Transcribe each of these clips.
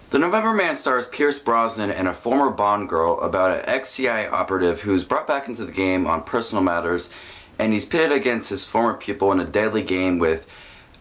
The November Man stars Pierce Brosnan and a former Bond girl about an ex-CIA operative who's brought back into the game on personal matters, and he's pitted against his former pupil in a deadly game with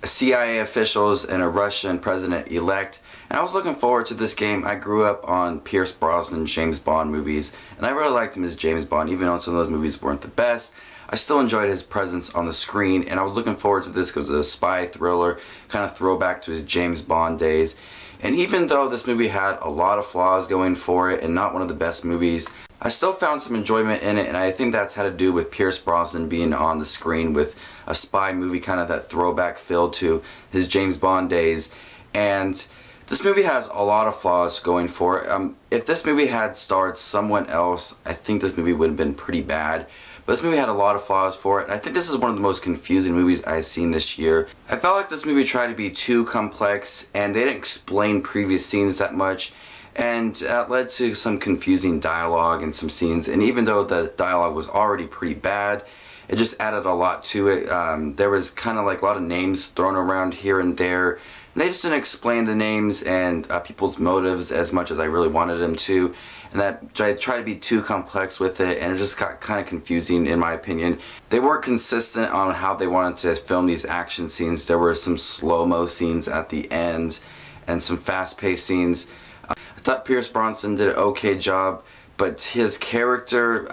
CIA officials and a Russian president-elect. And I was looking forward to this game. I grew up on Pierce Brosnan James Bond movies, and I really liked him as James Bond, even though some of those movies weren't the best. I still enjoyed his presence on the screen, and I was looking forward to this because it was a spy thriller, kind of throwback to his James Bond days. And even though this movie had a lot of flaws going for it and not one of the best movies, I still found some enjoyment in it, and I think that's had to do with Pierce Brosnan being on the screen with a spy movie, kind of that throwback feel to his James Bond days. And this movie has a lot of flaws going for it. If this movie had starred someone else, I think this movie would have been pretty bad. But this movie had a lot of flaws for it, and I think this is one of the most confusing movies I've seen this year. I felt like this movie tried to be too complex, and they didn't explain previous scenes that much, and that led to some confusing dialogue and some scenes. And even though the dialogue was already pretty bad, it just added a lot to it. There was kind of like a lot of names thrown around here and there, and they just didn't explain the names and people's motives as much as I really wanted them to. And that I tried to be too complex with it, and it just got kind of confusing in my opinion. They weren't consistent on how they wanted to film these action scenes. There were some slow-mo scenes at the end and some fast-paced scenes. I thought Pierce Brosnan did an okay job, but his character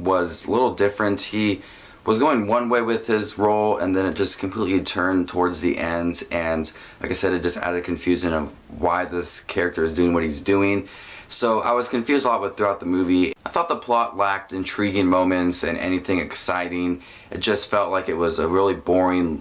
was a little different. He was going one way with his role, and then it just completely turned towards the end, and like I said, it just added confusion of why this character is doing what he's doing. So I was confused a lot throughout the movie. I thought the plot lacked intriguing moments and anything exciting. It just felt like it was a really boring,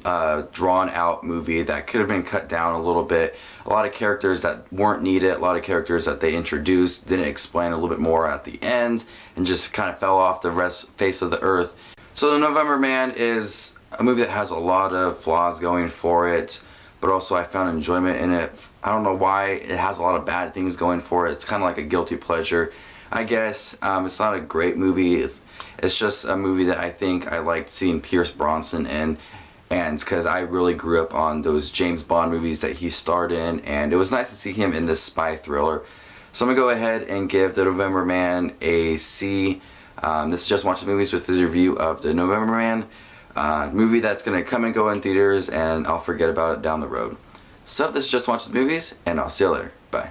drawn out movie that could have been cut down a little bit. A lot of characters that weren't needed, a lot of characters that they introduced didn't explain a little bit more at the end, and just kind of fell off the face of the earth. So The November Man is a movie that has a lot of flaws going for it, but also I found enjoyment in it. I don't know why it has a lot of bad things going for it. It's kind of like a guilty pleasure, I guess. It's not a great movie. It's just a movie that I think I liked seeing Pierce Brosnan in, and because I really grew up on those James Bond movies that he starred in, and it was nice to see him in this spy thriller. So I'm going to go ahead and give The November Man a C. This is Just Watch the Movies with his review of The November Man. Movie that's going to come and go in theaters, and I'll forget about it down the road. So this is Just Watch the Movies, and I'll see you later. Bye.